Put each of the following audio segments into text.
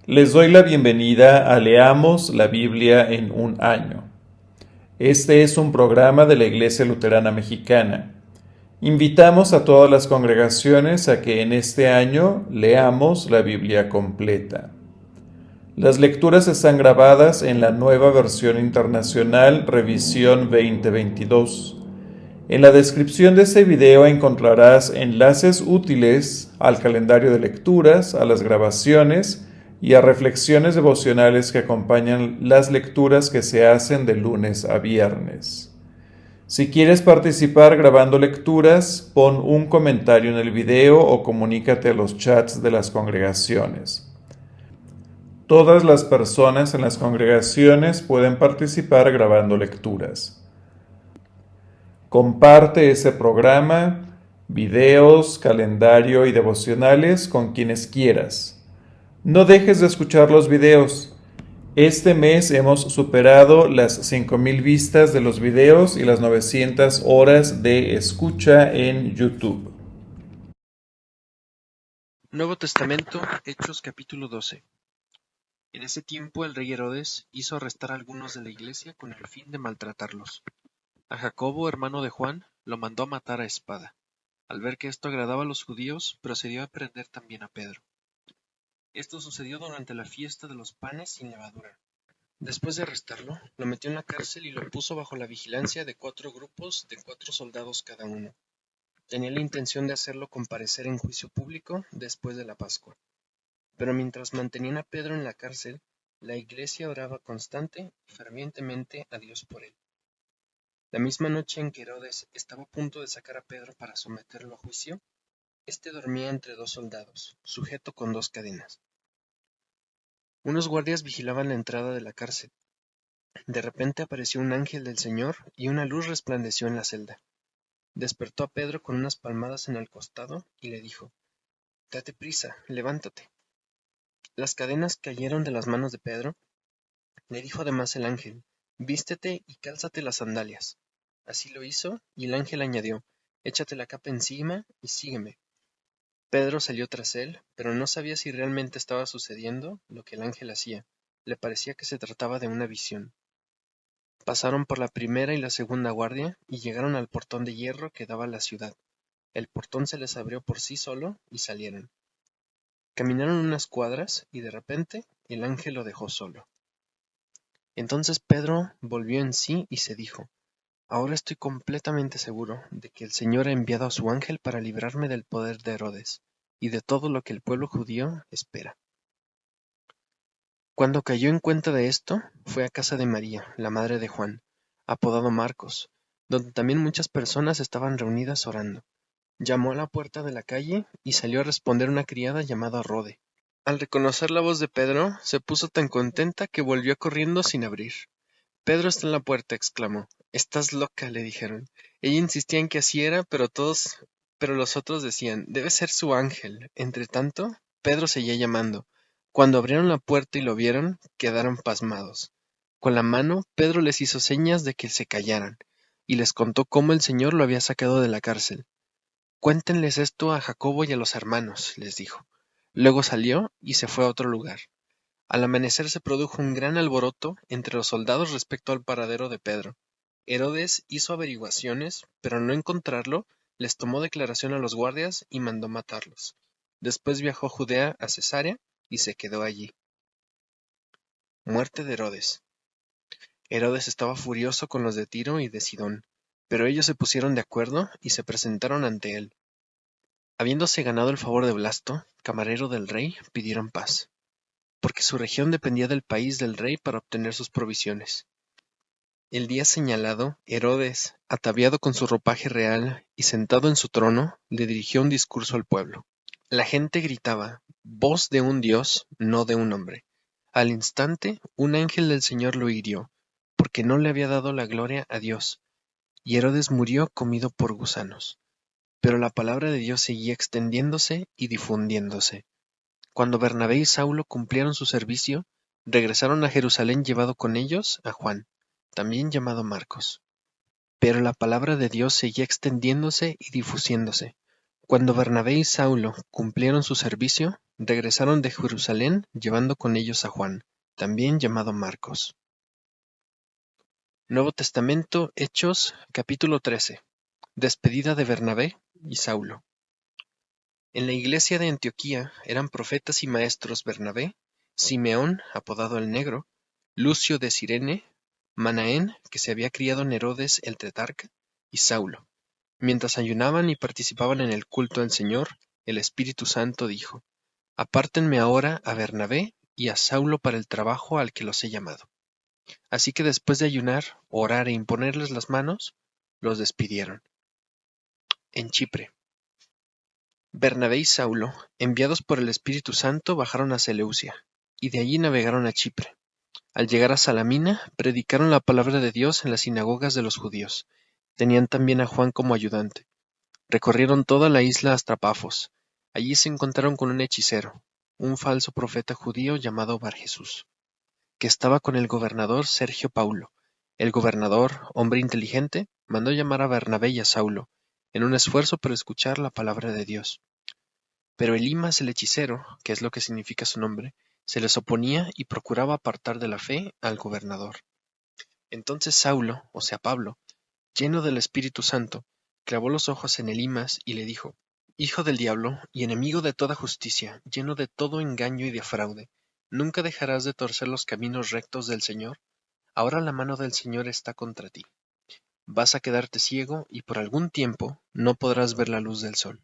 Les doy la bienvenida a Leamos la Biblia en un año. Este es un programa de la Iglesia Luterana Mexicana. Invitamos a todas las congregaciones a que en este año leamos la Biblia completa. Las lecturas están grabadas en la nueva versión internacional Revisión 2022. En la descripción de este video encontrarás enlaces útiles al calendario de lecturas, a las grabaciones y a reflexiones devocionales que acompañan las lecturas que se hacen de lunes a viernes. Si quieres participar grabando lecturas, pon un comentario en el video o comunícate a los chats de las congregaciones. Todas las personas en las congregaciones pueden participar grabando lecturas. Comparte ese programa, videos, calendario y devocionales con quienes quieras. No dejes de escuchar los videos. Este mes hemos superado las 5,000 vistas de los videos y las 900 horas de escucha en YouTube. Nuevo Testamento, Hechos capítulo 12. En ese tiempo el rey Herodes hizo arrestar a algunos de la iglesia con el fin de maltratarlos. A Jacobo, hermano de Juan, lo mandó a matar a espada. Al ver que esto agradaba a los judíos, procedió a prender también a Pedro. Esto sucedió durante la fiesta de los panes sin levadura. Después de arrestarlo, lo metió en la cárcel y lo puso bajo la vigilancia de 4 grupos de 4 soldados cada uno. Tenía la intención de hacerlo comparecer en juicio público después de la Pascua. Pero mientras mantenían a Pedro en la cárcel, la iglesia oraba constante y fervientemente a Dios por él. La misma noche en que Herodes estaba a punto de sacar a Pedro para someterlo a juicio, éste dormía entre 2 soldados, sujeto con 2 cadenas. Unos guardias vigilaban la entrada de la cárcel. De repente apareció un ángel del Señor y una luz resplandeció en la celda. Despertó a Pedro con unas palmadas en el costado y le dijo: «Date prisa, levántate». Las cadenas cayeron de las manos de Pedro. Le dijo además el ángel: «Vístete y cálzate las sandalias». Así lo hizo, y el ángel añadió: «Échate la capa encima y sígueme». Pedro salió tras él, pero no sabía si realmente estaba sucediendo lo que el ángel hacía. Le parecía que se trataba de una visión. Pasaron por la primera y la segunda guardia, y llegaron al portón de hierro que daba a la ciudad. El portón se les abrió por sí solo, y salieron. Caminaron unas cuadras, y de repente el ángel lo dejó solo. Entonces Pedro volvió en sí y se dijo: «Ahora estoy completamente seguro de que el Señor ha enviado a su ángel para librarme del poder de Herodes y de todo lo que el pueblo judío espera». Cuando cayó en cuenta de esto, fue a casa de María, la madre de Juan, apodado Marcos, donde también muchas personas estaban reunidas orando. Llamó a la puerta de la calle y salió a responder una criada llamada Rode. Al reconocer la voz de Pedro, se puso tan contenta que volvió corriendo sin abrir. «Pedro está en la puerta», exclamó. «Estás loca», le dijeron. Ella insistía en que así era, pero los otros decían: «Debe ser su ángel». Entretanto, Pedro seguía llamando. Cuando abrieron la puerta y lo vieron, quedaron pasmados. Con la mano, Pedro les hizo señas de que se callaran, y les contó cómo el Señor lo había sacado de la cárcel. «Cuéntenles esto a Jacobo y a los hermanos», les dijo. Luego salió y se fue a otro lugar. Al amanecer se produjo un gran alboroto entre los soldados respecto al paradero de Pedro. Herodes hizo averiguaciones, pero al no encontrarlo, les tomó declaración a los guardias y mandó matarlos. Después viajó a Judea a Cesarea y se quedó allí. Muerte de Herodes. Herodes estaba furioso con los de Tiro y de Sidón, pero ellos se pusieron de acuerdo y se presentaron ante él. Habiéndose ganado el favor de Blasto, camarero del rey, pidieron paz, porque su región dependía del país del rey para obtener sus provisiones. El día señalado, Herodes, ataviado con su ropaje real y sentado en su trono, le dirigió un discurso al pueblo. La gente gritaba: «Voz de un dios, no de un hombre». Al instante, un ángel del Señor lo hirió, porque no le había dado la gloria a Dios, y Herodes murió comido por gusanos. Pero la palabra de Dios seguía extendiéndose y difundiéndose. Cuando Bernabé y Saulo cumplieron su servicio, regresaron a Jerusalén llevado con ellos a Juan, también llamado Marcos. Pero la palabra de Dios seguía extendiéndose y difusiéndose. Cuando Bernabé y Saulo cumplieron su servicio, regresaron de Jerusalén llevando con ellos a Juan, también llamado Marcos. Nuevo Testamento, Hechos, capítulo 13. Despedida de Bernabé y Saulo. En la iglesia de Antioquía eran profetas y maestros Bernabé, Simeón, apodado el Negro, Lucio de Cirene, Manaén, que se había criado en Herodes el tetrarca, y Saulo. Mientras ayunaban y participaban en el culto al Señor, el Espíritu Santo dijo: Apártenme ahora a Bernabé y a Saulo para el trabajo al que los he llamado. Así que después de ayunar, orar e imponerles las manos, los despidieron. En Chipre. Bernabé y Saulo, enviados por el Espíritu Santo, bajaron a Seleucia, y de allí navegaron a Chipre. Al llegar a Salamina, predicaron la palabra de Dios en las sinagogas de los judíos. Tenían también a Juan como ayudante. Recorrieron toda la isla hasta Pafos. Allí se encontraron con un hechicero, un falso profeta judío llamado Barjesús, que estaba con el gobernador Sergio Paulo. El gobernador, hombre inteligente, mandó llamar a Bernabé y a Saulo, en un esfuerzo por escuchar la palabra de Dios. Pero Elimas el hechicero, que es lo que significa su nombre, se les oponía y procuraba apartar de la fe al gobernador. Entonces Saulo, o sea Pablo, lleno del Espíritu Santo, clavó los ojos en Elimas y le dijo: Hijo del diablo y enemigo de toda justicia, lleno de todo engaño y de fraude, ¿nunca dejarás de torcer los caminos rectos del Señor? Ahora la mano del Señor está contra ti. Vas a quedarte ciego y por algún tiempo no podrás ver la luz del sol.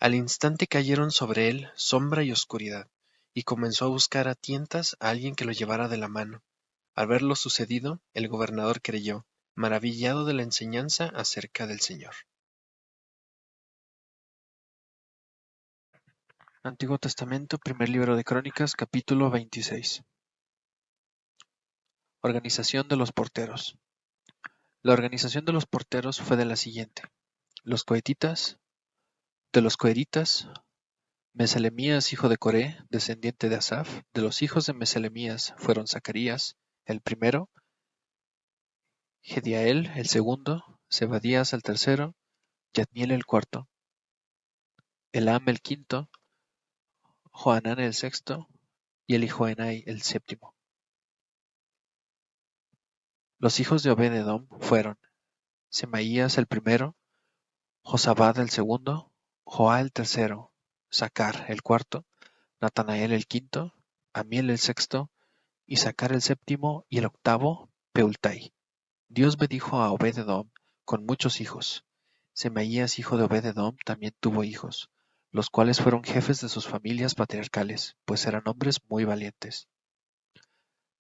Al instante cayeron sobre él sombra y oscuridad, y comenzó a buscar a tientas a alguien que lo llevara de la mano. Al ver lo sucedido, el gobernador creyó, maravillado de la enseñanza acerca del Señor. Antiguo Testamento, primer libro de Crónicas, capítulo 26. Organización de los porteros. La organización de los porteros fue de la siguiente: los cohetitas, de los coheritas, Meselemías hijo de Coré, descendiente de Asaph. De los hijos de Meselemías fueron Zacarías, el primero; Jediael, el segundo; Zebadías, el tercero; Yatniel, el cuarto; Elam, el quinto; Johanán, el sexto; y Elijoenai, el séptimo. Los hijos de Obed-edom fueron Semaías el primero, Josabad el segundo, Joá el tercero, Sacar el cuarto, Natanael el quinto, Amiel el sexto, Isacar el séptimo, y el octavo, Peultai. Dios bendijo a Obed-edom con muchos hijos. Semaías hijo de Obed-edom también tuvo hijos, los cuales fueron jefes de sus familias patriarcales, pues eran hombres muy valientes.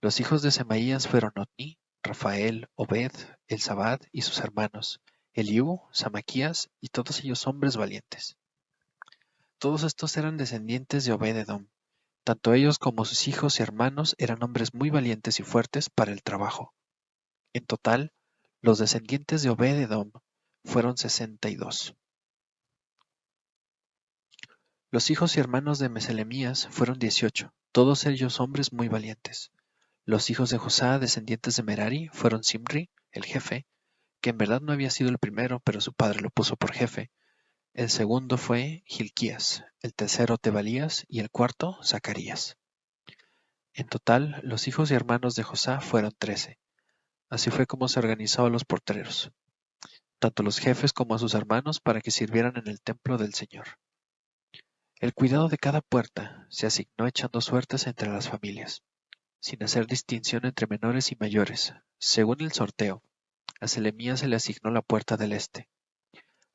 Los hijos de Semaías fueron Otni, Rafael, Obed, Elzabad y sus hermanos, Eliú, Samaquías, y todos ellos hombres valientes. Todos estos eran descendientes de Obed-edom. Tanto ellos como sus hijos y hermanos eran hombres muy valientes y fuertes para el trabajo. En total, los descendientes de Obed-edom fueron 62. Los hijos y hermanos de Meselemías fueron 18, todos ellos hombres muy valientes. Los hijos de Josá, descendientes de Merari, fueron Simri, el jefe, que en verdad no había sido el primero, pero su padre lo puso por jefe. El segundo fue Hilquías, el tercero Tebalías y el cuarto Zacarías. En total, los hijos y hermanos de Josá fueron 13. Así fue como se organizó a los porteros, tanto los jefes como a sus hermanos, para que sirvieran en el templo del Señor. El cuidado de cada puerta se asignó echando suertes entre las familias, sin hacer distinción entre menores y mayores, según el sorteo. A Selemías se le asignó la puerta del este,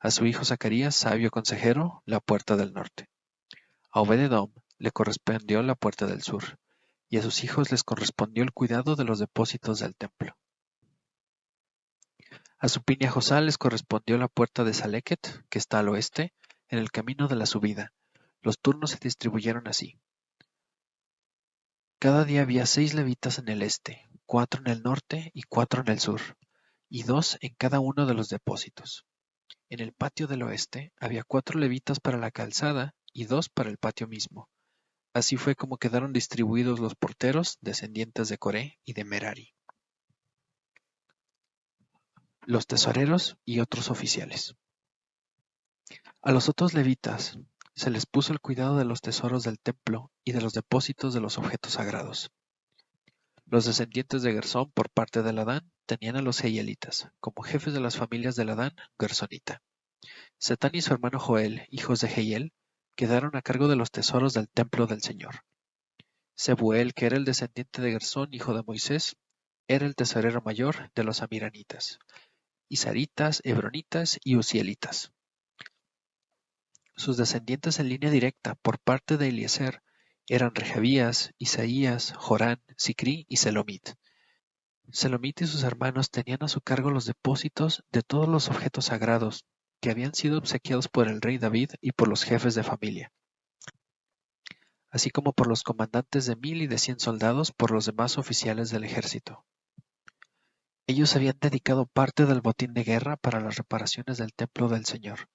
a su hijo Zacarías, sabio consejero, la puerta del norte. A Obed-edom le correspondió la puerta del sur, y a sus hijos les correspondió el cuidado de los depósitos del templo. A Supín y a Josá les correspondió la puerta de Salequet, que está al oeste, en el camino de la subida. Los turnos se distribuyeron así: cada día había 6 levitas en el este, 4 en el norte y 4 en el sur, y 2 en cada uno de los depósitos. En el patio del oeste había 4 levitas para la calzada y 2 para el patio mismo. Así fue como quedaron distribuidos los porteros, descendientes de Coré y de Merari. Los tesoreros y otros oficiales. A los otros levitas se les puso el cuidado de los tesoros del templo y de los depósitos de los objetos sagrados. Los descendientes de Gersón por parte de Ladán tenían a los Jehielitas, como jefes de las familias de Ladán, gersonita. Setán y su hermano Joel, hijos de Jehiel, quedaron a cargo de los tesoros del templo del Señor. Sebuel, que era el descendiente de Gersón, hijo de Moisés, era el tesorero mayor de los amiranitas, isaritas, hebronitas y uzielitas. Sus descendientes en línea directa por parte de Eliezer eran Rehabías, Isaías, Jorán, Sicrí y Selomit. Selomit y sus hermanos tenían a su cargo los depósitos de todos los objetos sagrados que habían sido obsequiados por el rey David y por los jefes de familia, así como por los comandantes de 1000 y de 100 soldados por los demás oficiales del ejército. Ellos habían dedicado parte del botín de guerra para las reparaciones del templo del Señor.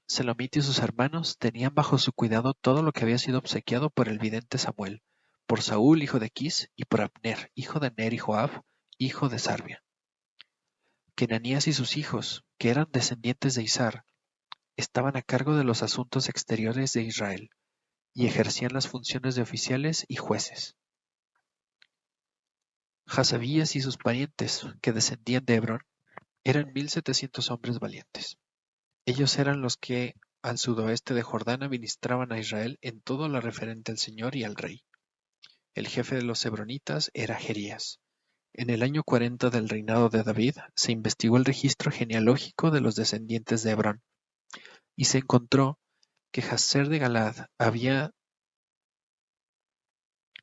Selomit y sus hermanos tenían bajo su cuidado todo lo que había sido obsequiado por el vidente Samuel, por Saúl hijo de Quis y por Abner hijo de Ner y Joab, hijo de Sarbia. Kenanías y sus hijos, que eran descendientes de Isar, estaban a cargo de los asuntos exteriores de Israel, y ejercían las funciones de oficiales y jueces. Hasabías y sus parientes, que descendían de Hebrón, eran 1700 hombres valientes. Ellos eran los que, al sudoeste de Jordán, administraban a Israel en todo lo referente al Señor y al rey. El jefe de los hebronitas era Jerías. En el año 40 del reinado de David se investigó el registro genealógico de los descendientes de Hebrón, y se encontró que Jazer de Galad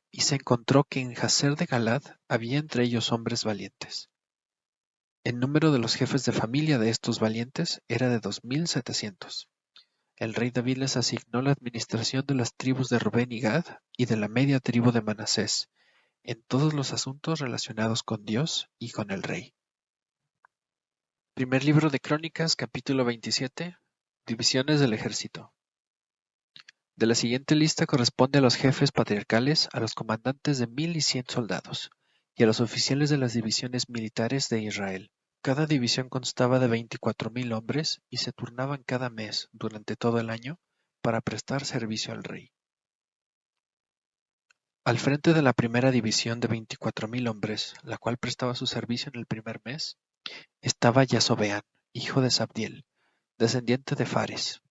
en Jazer de Galad había entre ellos hombres valientes. El número de los jefes de familia de estos valientes era de 2700. El rey David les asignó la administración de las tribus de Rubén y Gad y de la media tribu de Manasés, en todos los asuntos relacionados con Dios y con el rey. Primer libro de Crónicas, capítulo 27, Divisiones del ejército. De la siguiente lista corresponde a los jefes patriarcales, a los comandantes de 1000 y 100 soldados, y a los oficiales de las divisiones militares de Israel. Cada división constaba de 24,000 hombres y se turnaban cada mes, durante todo el año, para prestar servicio al rey. Al frente de la primera división de 24,000 hombres, la cual prestaba su servicio en el primer mes, estaba Yasobeán, hijo de Sabdiel, descendiente de Fares.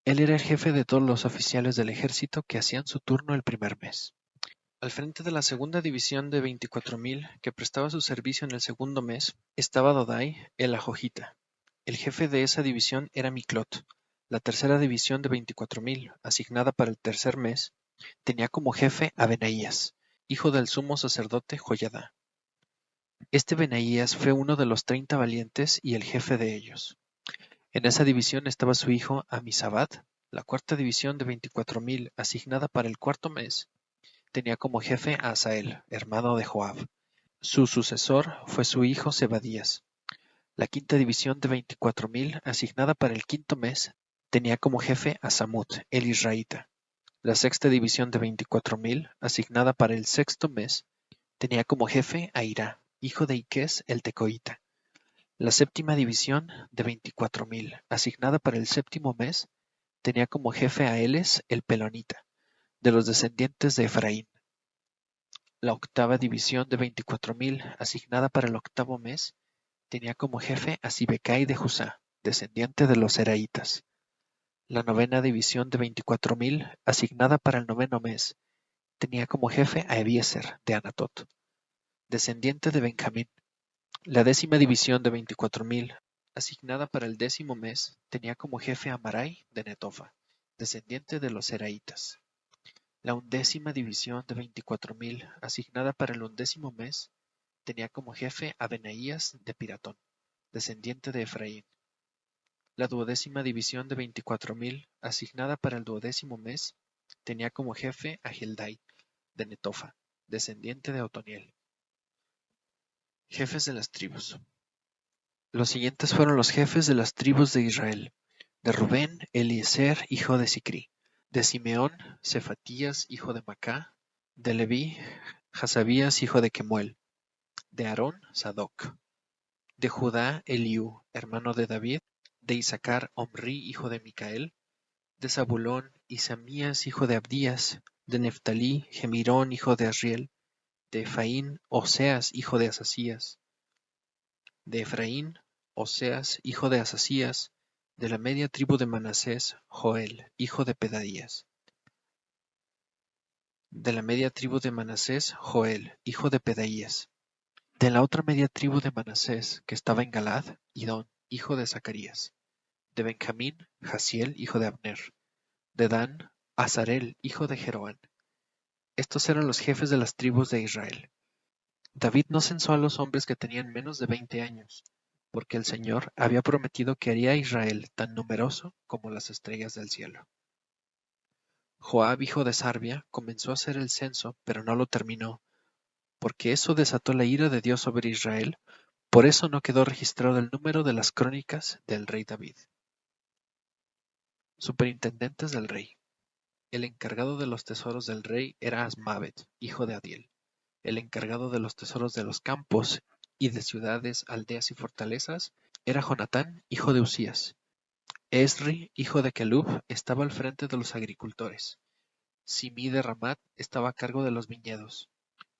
Él era el jefe de todos los oficiales del ejército que hacían su turno el primer mes. Al frente de la segunda división de 24,000 que prestaba su servicio en el segundo mes, estaba Dodai el Ajojita. El jefe de esa división era Miclot. La tercera división de 24,000, asignada para el tercer mes, tenía como jefe a Benaías, hijo del sumo sacerdote Joiada. Este Benaías fue uno de los 30 valientes y el jefe de ellos. En esa división estaba su hijo Amisabad. La cuarta división de 24,000, asignada para el cuarto mes, tenía como jefe a Asael, hermano de Joab. Su sucesor fue su hijo Zebadías. La quinta división de 24,000, asignada para el quinto mes, tenía como jefe a Samut, el israelita. La sexta división de 24,000, asignada para el sexto mes, tenía como jefe a Hirá, hijo de Iques el tecoita. La séptima división de 24,000, asignada para el séptimo mes, tenía como jefe a Eles el pelonita, de los descendientes de Efraín. La octava división de 24,000, asignada para el octavo mes, tenía como jefe a Sibecai de Jusá, descendiente de los Zeraitas. La novena división de 24,000, asignada para el noveno mes, tenía como jefe a Ebiezer de Anatot, descendiente de Benjamín. La décima división de 24,000, asignada para el décimo mes, tenía como jefe a Marai de Netofa, descendiente de los Zeraitas. La undécima división de 24,000, asignada para el undécimo mes, tenía como jefe a Benaías de Piratón, descendiente de Efraín. La duodécima división de 24,000, asignada para el duodécimo mes, tenía como jefe a Gildai de Netofa, descendiente de Otoniel. Jefes de las tribus. Los siguientes fueron los jefes de las tribus de Israel: de Rubén, Eliezer, hijo de Sicri; de Simeón, Cefatías, hijo de Macá; de Leví, Hasabías, hijo de Kemuel; de Aarón, Sadoc; de Judá, Eliú, hermano de David; De Issacar, Omri, hijo de Micael. De Zabulón, Isamías, hijo de Abdías. De Neftalí, Gemirón, hijo de Asriel. De Efraín, Oseas, hijo de Asasías. De Efraín, Oseas, hijo de Asasías. De la media tribu de Manasés, Joel, hijo de Pedaías. De la media tribu de Manasés, Joel, hijo de Pedaías. De la otra media tribu de Manasés, que estaba en Galad, Idón, hijo de Zacarías. De Benjamín, Jasiel, hijo de Abner. De Dan, Azarel, hijo de Jeroán. Estos eran los jefes de las tribus de Israel. David no censó a los hombres que tenían menos de 20 años, porque el Señor había prometido que haría a Israel tan numeroso como las estrellas del cielo. Joab, hijo de Sarvia, comenzó a hacer el censo, pero no lo terminó, porque eso desató la ira de Dios sobre Israel. Por eso no quedó registrado el número de las crónicas del rey David. Superintendentes del rey. El encargado de los tesoros del rey era Asmavet, hijo de Adiel. El encargado de los tesoros de los campos y de ciudades, aldeas y fortalezas era Jonatán, hijo de Usías. Esri, hijo de Kelub, estaba al frente de los agricultores. Simí de Ramat estaba a cargo de los viñedos.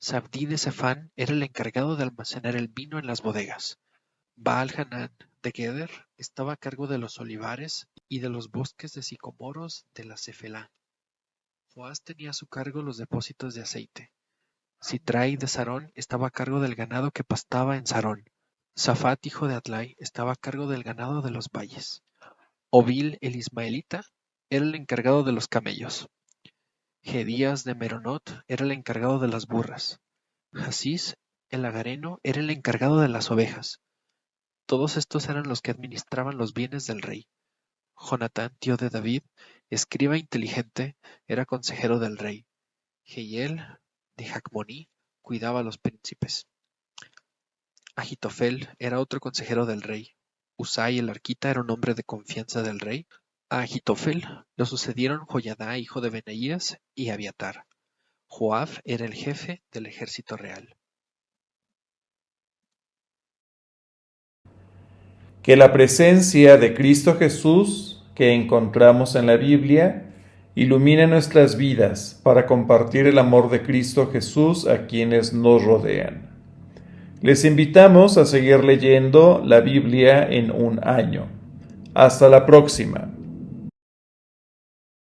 Sabdí de Cephán era el encargado de almacenar el vino en las bodegas. Baal-Hanán de Geder estaba a cargo de los olivares y de los bosques de sicomoros de la Cefelá. Joás tenía a su cargo los depósitos de aceite. Sitrai de Sarón estaba a cargo del ganado que pastaba en Sarón. Safat, hijo de Atlai, estaba a cargo del ganado de los valles. Obil el ismaelita era el encargado de los camellos. Gedías de Meronot era el encargado de las burras. Jasís el agareno era el encargado de las ovejas. Todos estos eran los que administraban los bienes del rey. Jonatán, tío de David, escriba inteligente, era consejero del rey. Jehiel de Jacmoní cuidaba a los príncipes. Ahitofel era otro consejero del rey. Usai el arquita era un hombre de confianza del rey. A Ahitofel lo sucedieron Joiadá, hijo de Benaías, y Abiatar. Joab era el jefe del ejército real. Que la presencia de Cristo Jesús que encontramos en la Biblia ilumine nuestras vidas para compartir el amor de Cristo Jesús a quienes nos rodean. Les invitamos a seguir leyendo la Biblia en un año. Hasta la próxima.